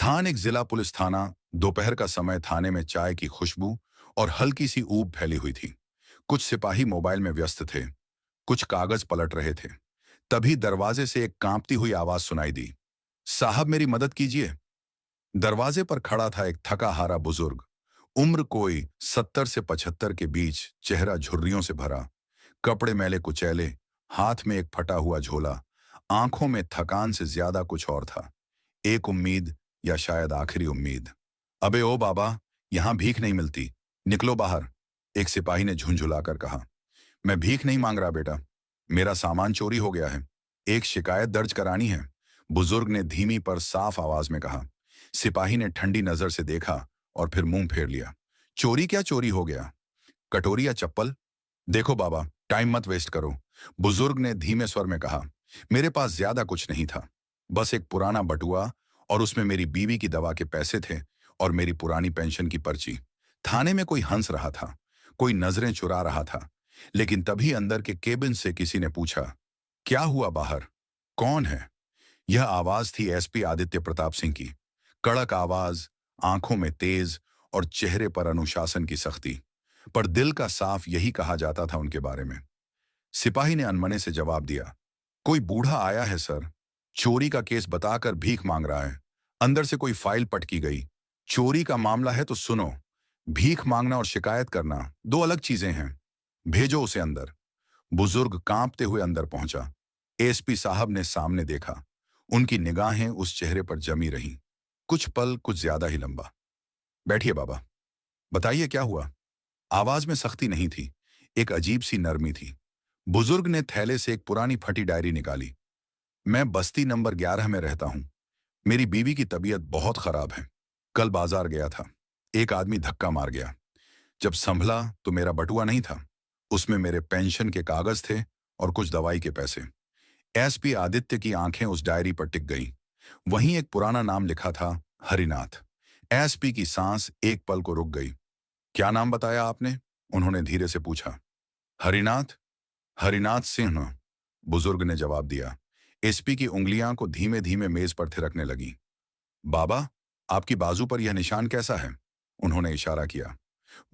थान एक जिला पुलिस थाना। दोपहर का समय। थाने में चाय की खुशबू और हल्की सी ऊब फैली हुई थी। कुछ सिपाही मोबाइल में व्यस्त थे, कुछ कागज पलट रहे थे। तभी दरवाजे से एक कांपती हुई आवाज सुनाई दी। साहब, मेरी मदद कीजिए। दरवाजे पर खड़ा था एक थका हारा बुजुर्ग। उम्र कोई 70 से 75 के बीच, चेहरा झुर्रियों से भरा, कपड़े मैले कुचैले, हाथ में एक फटा हुआ झोला। आंखों में थकान से ज्यादा कुछ और था। एक उम्मीद, या शायद आखिरी उम्मीद। अबे ओ बाबा, यहां भीख नहीं मिलती, निकलो बाहर। एक सिपाही ने झुंझुलाकर कहा। मैं भीख नहीं मांग रहा बेटा, मेरा सामान चोरी हो गया है, एक शिकायत दर्ज करानी है, बुजुर्ग ने धीमी पर साफ आवाज में कहा। सिपाही ने ठंडी नजर से देखा और फिर मुंह फेर लिया। चोरी क्या चोरी हो गया? कटोरी या चप्पल? देखो बाबा, टाइम मत वेस्ट करो, बुजुर्ग ने धीमे स्वर में कहा। मेरे पास ज्यादा कुछ नहीं था, बस एक पुराना बटुआ, और उसमें मेरी बीवी की दवा के पैसे थे और मेरी पुरानी पेंशन की पर्ची। थाने में कोई हंस रहा था, कोई नजरें चुरा रहा था। लेकिन तभी अंदर के केबिन से किसी ने पूछा, क्या हुआ बाहर? कौन है? यह आवाज थी एसपी आदित्य प्रताप सिंह की। कड़क आवाज, आंखों में तेज और चेहरे पर अनुशासन की सख्ती। पर दिल का साफ यही कहा जाता था उनके बारे में। सिपाही ने अनमने से जवाब दिया, कोई बूढ़ा आया है सर, चोरी का केस बताकर भीख मांग रहा है। अंदर से कोई फाइल पटकी गई। चोरी का मामला है तो सुनो, भीख मांगना और शिकायत करना दो अलग चीजें हैं। भेजो उसे अंदर। बुजुर्ग कांपते हुए अंदर पहुंचा। एसपी साहब ने सामने देखा। उनकी निगाहें उस चेहरे पर जमी रहीं। कुछ पल, कुछ ज्यादा ही लंबा। बैठिए बाबा, बताइए क्या हुआ? आवाज में सख्ती नहीं थी, एक अजीब सी नरमी थी। बुजुर्ग ने थैले से एक पुरानी फटी डायरी निकाली। मैं बस्ती नंबर 11 में रहता हूं। मेरी बीवी की तबीयत बहुत खराब है। कल बाजार गया था, एक आदमी धक्का मार गया। जब संभला तो मेरा बटुआ नहीं था, उसमें मेरे पेंशन के कागज थे और कुछ दवाई के पैसे। एसपी आदित्य की आंखें उस डायरी पर टिक गईं। वहीं एक पुराना नाम लिखा था, हरिनाथ। एसपी की सांस एक पल को रुक गई। क्या नाम बताया आपने? उन्होंने धीरे से पूछा। हरिनाथ, हरिनाथ सिंह, बुजुर्ग ने जवाब दिया। एसपी की उंगलियां को धीमे धीमे मेज पर थिरकने लगी। बाबा, आपकी बाजू पर यह निशान कैसा है? उन्होंने इशारा किया।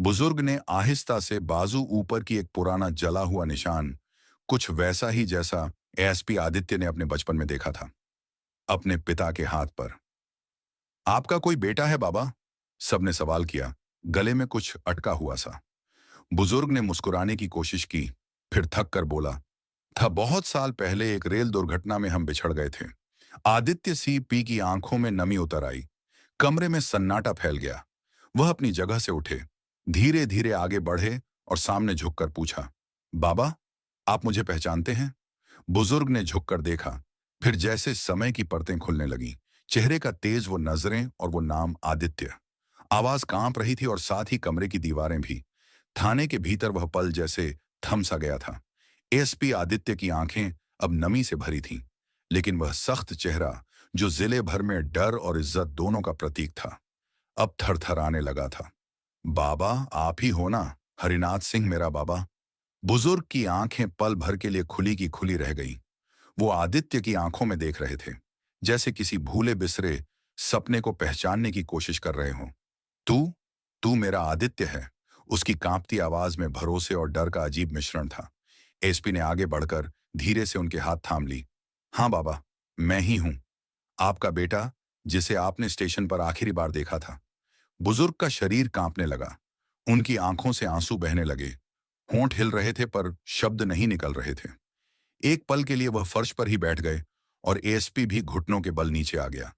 बुजुर्ग ने आहिस्ता से बाजू ऊपर की एक पुराना जला हुआ निशान, कुछ वैसा ही जैसा एसपी आदित्य ने अपने बचपन में देखा था, अपने पिता के हाथ पर। आपका कोई बेटा है बाबा? सबने सवाल किया, गले में कुछ अटका हुआ सा। बुजुर्ग ने मुस्कुराने की कोशिश की, फिर थक कर बोला, था बहुत साल पहले एक रेल दुर्घटना में हम बिछड़ गए थे। आदित्य सी पी की आंखों में नमी उतर आई। कमरे में सन्नाटा फैल गया। वह अपनी जगह से उठे, धीरे धीरे आगे बढ़े और सामने झुककर पूछा, बाबा, आप मुझे पहचानते हैं? बुजुर्ग ने झुककर देखा, फिर जैसे समय की परतें खुलने लगीं, चेहरे का तेज वो नजरें और वो नाम आदित्य। आवाज कांप रही थी और साथ ही कमरे की दीवारें भी। थाने के भीतर वह पल जैसे थम सा गया था। एसपी आदित्य की आंखें अब नमी से भरी थीं, लेकिन वह सख्त चेहरा, जो जिले भर में डर और इज्जत दोनों का प्रतीक था, अब थरथराने लगा था। बाबा, आप ही हो ना? हरिनाथ सिंह मेरा बाबा। बुजुर्ग की आंखें पल भर के लिए खुली की खुली रह गईं। वो आदित्य की आंखों में देख रहे थे, जैसे किसी भूले बिसरे सपने को पहचानने की कोशिश कर रहे हों। तू तू मेरा आदित्य है। उसकी कांपती आवाज में भरोसे और डर का अजीब मिश्रण था। एसपी ने आगे बढ़कर धीरे से उनके हाथ थाम ली। हाँ बाबा, मैं ही हूं, आपका बेटा, जिसे आपने स्टेशन पर आखिरी बार देखा था। बुजुर्ग का शरीर कांपने लगा। उनकी आंखों से आंसू बहने लगे। होंठ हिल रहे थे पर शब्द नहीं निकल रहे थे। एक पल के लिए वह फर्श पर ही बैठ गए और एएसपी भी घुटनों के बल नीचे आ गया।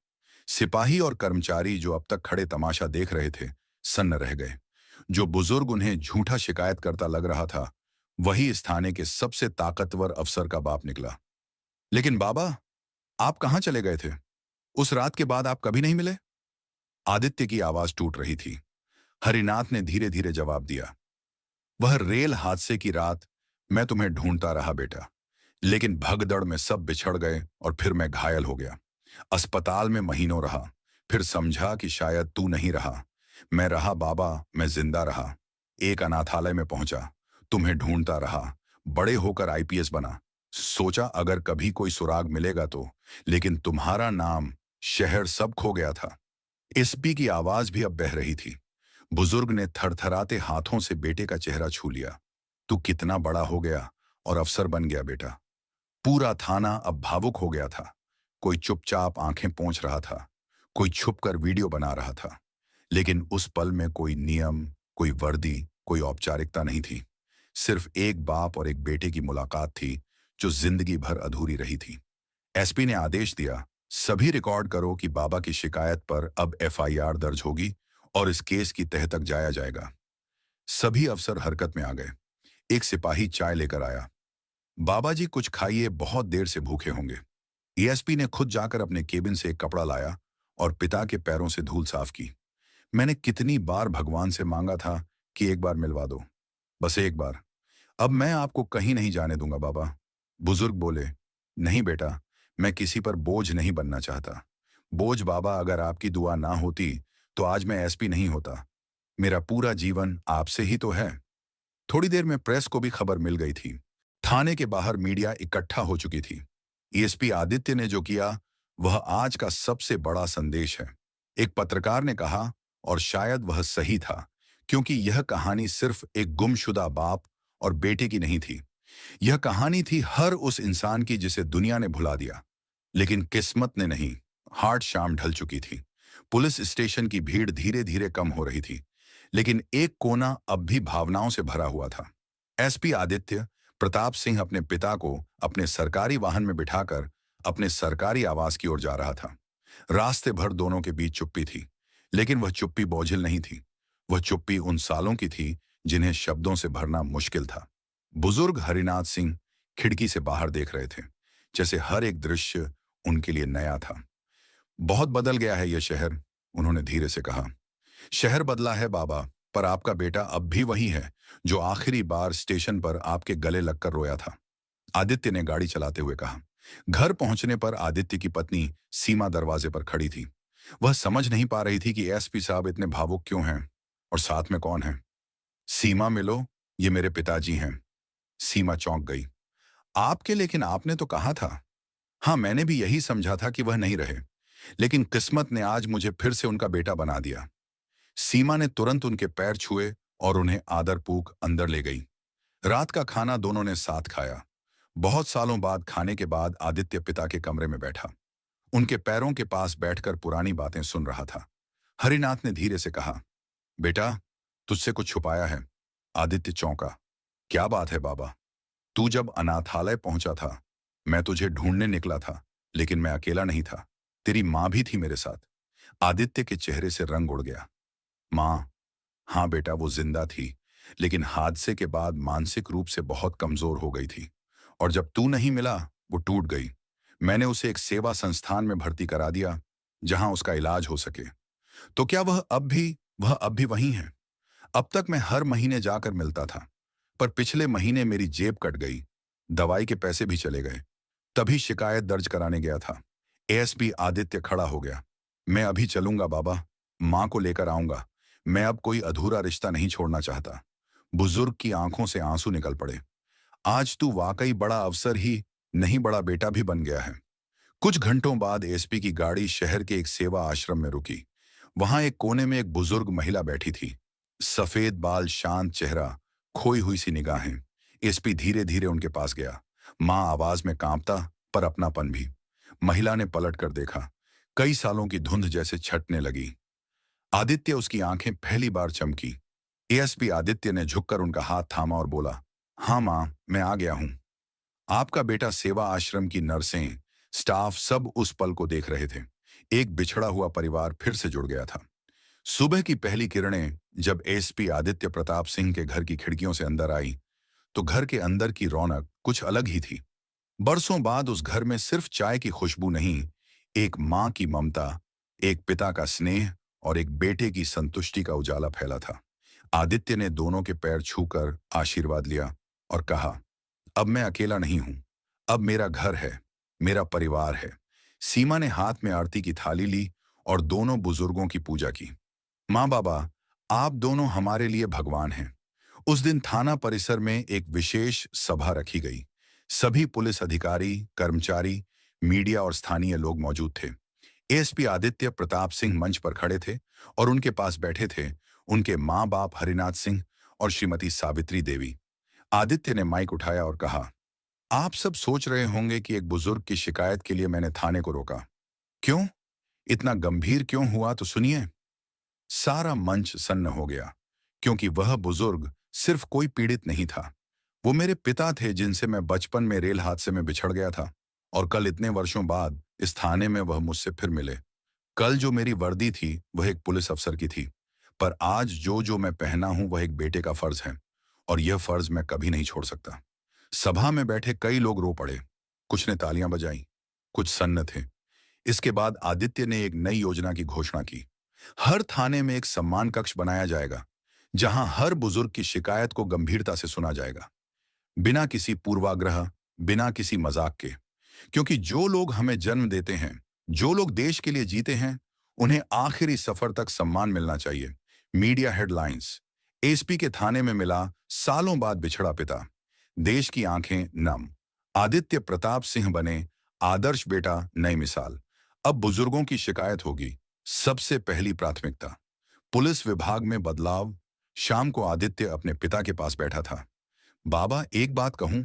सिपाही और कर्मचारी जो अब तक खड़े तमाशा देख रहे थे, सन्न रह गए। जो बुजुर्ग उन्हें झूठा शिकायत करता लग रहा था, वही इस थाने के सबसे ताकतवर अफसर का बाप निकला। लेकिन बाबा, आप कहां चले गए थे? उस रात के बाद आप कभी नहीं मिले? आदित्य की आवाज टूट रही थी। हरिनाथ ने धीरे धीरे जवाब दिया, वह रेल हादसे की रात मैं तुम्हें ढूंढता रहा बेटा, लेकिन भगदड़ में सब बिछड़ गए और फिर मैं घायल हो गया। अस्पताल में महीनों रहा, फिर समझा कि शायद तू नहीं रहा। मैं रहा बाबा, मैं जिंदा रहा। एक अनाथालय में पहुंचा, तुम्हें ढूंढता रहा, बड़े होकर आईपीएस बना। सोचा अगर कभी कोई सुराग मिलेगा तो, लेकिन तुम्हारा नाम, शहर सब खो गया था। एसपी की आवाज भी अब बह रही थी। बुजुर्ग ने थरथराते हाथों से बेटे का चेहरा छू लिया। तू कितना बड़ा हो गया और अफसर बन गया बेटा। पूरा थाना अब भावुक हो गया था। कोई चुपचाप आंखें पोंछ रहा था, कोई छुपकर वीडियो बना रहा था। लेकिन उस पल में कोई नियम, कोई वर्दी, कोई औपचारिकता नहीं थी। सिर्फ एक बाप और एक बेटे की मुलाकात थी, जो जिंदगी भर अधूरी रही थी। एसपी ने आदेश दिया, सभी रिकॉर्ड करो कि बाबा की शिकायत पर अब एफआईआर दर्ज होगी और इस केस की तह तक जाया जाएगा। सभी अफसर हरकत में आ गए। एक सिपाही चाय लेकर आया। बाबा जी कुछ खाइए, बहुत देर से भूखे होंगे। एएसपी ने खुद जाकर अपने केबिन से एक कपड़ा लाया और पिता के पैरों से धूल साफ की। मैंने कितनी बार भगवान से मांगा था कि एक बार मिलवा दो, बस एक बार। अब मैं आपको कहीं नहीं जाने दूंगा बाबा। बुजुर्ग बोले, नहीं बेटा, मैं किसी पर बोझ नहीं बनना चाहता। बोझ बाबा, अगर आपकी दुआ ना होती तो आज मैं एसपी नहीं होता। मेरा पूरा जीवन आपसे ही तो है। थोड़ी देर में प्रेस को भी खबर मिल गई थी। थाने के बाहर मीडिया इकट्ठा हो चुकी थी। एएसपी आदित्य ने जो किया वह आज का सबसे बड़ा संदेश है। एक पत्रकार ने कहा, और शायद वह सही था, क्योंकि यह कहानी सिर्फ एक गुमशुदा बाप और बेटे की नहीं थी। यह कहानी थी हर उस इंसान की जिसे दुनिया ने भुला दिया, लेकिन किस्मत ने नहीं। हार्ड शाम ढल चुकी थी। पुलिस स्टेशन की भीड़ धीरे धीरे कम हो रही थी, लेकिन एक कोना अब भी भावनाओं से भरा हुआ था। एसपी आदित्य प्रताप सिंह अपने पिता को अपने सरकारी वाहन में बिठाकर अपने सरकारी आवास की ओर जा रहा था। रास्ते भर दोनों के बीच चुप्पी थी, लेकिन वह चुप्पी बोझिल नहीं थी। वह चुप्पी उन सालों की थी जिन्हें शब्दों से भरना मुश्किल था। बुजुर्ग हरिनाथ सिंह खिड़की से बाहर देख रहे थे, जैसे हर एक दृश्य उनके लिए नया था। बहुत बदल गया है यह शहर, उन्होंने धीरे से कहा। शहर बदला है बाबा, पर आपका बेटा अब भी वही है जो आखिरी बार स्टेशन पर आपके गले लगकर रोया था, आदित्य ने गाड़ी चलाते हुए कहा। घर पहुंचने पर आदित्य की पत्नी सीमा दरवाजे पर खड़ी थी। वह समझ नहीं पा रही थी कि एसपी साहब इतने भावुक क्यों हैं और साथ में कौन है। सीमा, मिलो, ये मेरे पिताजी हैं। सीमा चौंक गई। आपके, लेकिन आपने तो कहा था। हाँ, मैंने भी यही समझा था कि वह नहीं रहे, लेकिन किस्मत ने आज मुझे फिर से उनका बेटा बना दिया। सीमा ने तुरंत उनके पैर छुए और उन्हें आदरपूर्वक अंदर ले गई। रात का खाना दोनों ने साथ खाया। बहुत सालों बाद खाने के बाद आदित्य पिता के कमरे में बैठा, उनके पैरों के पास बैठकर पुरानी बातें सुन रहा था। हरिनाथ ने धीरे से कहा, बेटा, तुझसे कुछ छुपाया है। आदित्य चौंका। क्या बात है बाबा? तू जब अनाथालय पहुंचा था, मैं तुझे ढूंढने निकला था, लेकिन मैं अकेला नहीं था। तेरी माँ भी थी मेरे साथ। आदित्य के चेहरे से रंग उड़ गया। माँ? हाँ बेटा, वो जिंदा थी, लेकिन हादसे के बाद मानसिक रूप से बहुत कमजोर हो गई थी, और जब तू नहीं मिला वो टूट गई। मैंने उसे एक सेवा संस्थान में भर्ती करा दिया, जहां उसका इलाज हो सके। तो क्या वह अब भी वहीं है? अब तक मैं हर महीने जाकर मिलता था, पर पिछले महीने मेरी जेब कट गई, दवाई के पैसे भी चले गए। तभी शिकायत दर्ज कराने गया था। एएसपी आदित्य खड़ा हो गया। मैं अभी चलूंगा बाबा, मां को लेकर आऊंगा। मैं अब कोई अधूरा रिश्ता नहीं छोड़ना चाहता। बुजुर्ग की आंखों से आंसू निकल पड़े। आज तू वाकई बड़ा अफसर ही नहीं, बड़ा बेटा भी बन गया है। कुछ घंटों बाद एसपी की गाड़ी शहर के एक सेवा आश्रम में रुकी। वहां एक कोने में एक बुजुर्ग महिला बैठी थी। सफेद बाल, शांत चेहरा, खोई हुई सी निगाहें। एसपी धीरे धीरे उनके पास गया। मां आवाज में कांपता, पर अपनापन भी। महिला ने पलट कर देखा। कई सालों की धुंध जैसे छटने लगी। आदित्य, उसकी आंखें पहली बार चमकी। एएसपी आदित्य ने झुककर उनका हाथ थामा और बोला, हाँ मां, मैं आ गया हूं। आपका बेटा, सेवा आश्रम की नर्सें, स्टाफ सब उस पल को देख रहे थे। एक बिछड़ा हुआ परिवार फिर से जुड़ गया था। सुबह की पहली किरणें जब एसपी आदित्य प्रताप सिंह के घर की खिड़कियों से अंदर आई, तो घर के अंदर की रौनक कुछ अलग ही थी। बरसों बाद उस घर में सिर्फ चाय की खुशबू नहीं, एक माँ की ममता, एक पिता का स्नेह और एक बेटे की संतुष्टि का उजाला फैला था। आदित्य ने दोनों के पैर छूकर आशीर्वाद लिया और कहा, अब मैं अकेला नहीं हूं। अब मेरा घर है, मेरा परिवार है। सीमा ने हाथ में आरती की थाली ली और दोनों बुजुर्गों की पूजा की। माँ बाबा, आप दोनों हमारे लिए भगवान हैं। उस दिन थाना परिसर में एक विशेष सभा रखी गई। सभी पुलिस अधिकारी, कर्मचारी, मीडिया और स्थानीय लोग मौजूद थे। एएसपी आदित्य प्रताप सिंह मंच पर खड़े थे और उनके पास बैठे थे उनके माँ बाप हरिनाथ सिंह और श्रीमती सावित्री देवी। आदित्य ने माइक उठाया और कहा, आप सब सोच रहे होंगे कि एक बुजुर्ग की शिकायत के लिए मैंने थाने को रोका। क्यों? इतना गंभीर क्यों हुआ तो सुनिए। सारा मंच सन्न हो गया, क्योंकि वह बुजुर्ग सिर्फ कोई पीड़ित नहीं था। वो मेरे पिता थे जिनसे मैं बचपन में रेल हादसे में बिछड़ गया था, और कल इतने वर्षों बाद इस थाने में वह मुझसे फिर मिले। कल जो मेरी वर्दी थी वह एक पुलिस अफसर की थी, पर आज जो जो मैं पहना हूं वह एक बेटे का फर्ज है, और यह फर्ज मैं कभी नहीं छोड़ सकता। सभा में बैठे कई लोग रो पड़े। कुछ ने तालियां बजाई, कुछ सन्न थे। इसके बाद आदित्य ने एक नई योजना की घोषणा की। हर थाने में एक सम्मान कक्ष बनाया जाएगा, जहां हर बुजुर्ग की शिकायत को गंभीरता से सुना जाएगा, बिना किसी पूर्वाग्रह, बिना किसी मजाक के। क्योंकि जो लोग हमें जन्म देते हैं, जो लोग देश के लिए जीते हैं, उन्हें आखिरी सफर तक सम्मान मिलना चाहिए। मीडिया हेडलाइंस, एसपी के थाने में मिला सालों बाद बिछड़ा पिता। देश की आंखें नम, आदित्य प्रताप सिंह बने आदर्श बेटा, नई मिसाल। अब बुजुर्गों की शिकायत होगी सबसे पहली प्राथमिकता। पुलिस विभाग में बदलाव। शाम को आदित्य अपने पिता के पास बैठा था। बाबा, एक बात कहूं?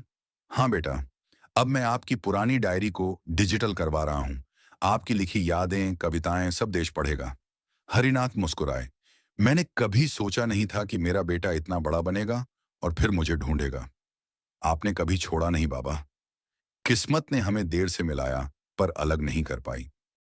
हाँ बेटा, अब मैं आपकी पुरानी डायरी को डिजिटल करवा रहा हूं। आपकी लिखी यादें, कविताएं सब देश पढ़ेगा। हरिनाथ मुस्कुराए। मैंने कभी सोचा नहीं था कि मेरा बेटा इतना बड़ा बनेगा और फिर मुझे ढूंढेगा। आपने कभी छोड़ा नहीं बाबा। किस्मत ने हमें देर से मिलाया, पर अलग नहीं कर पाई।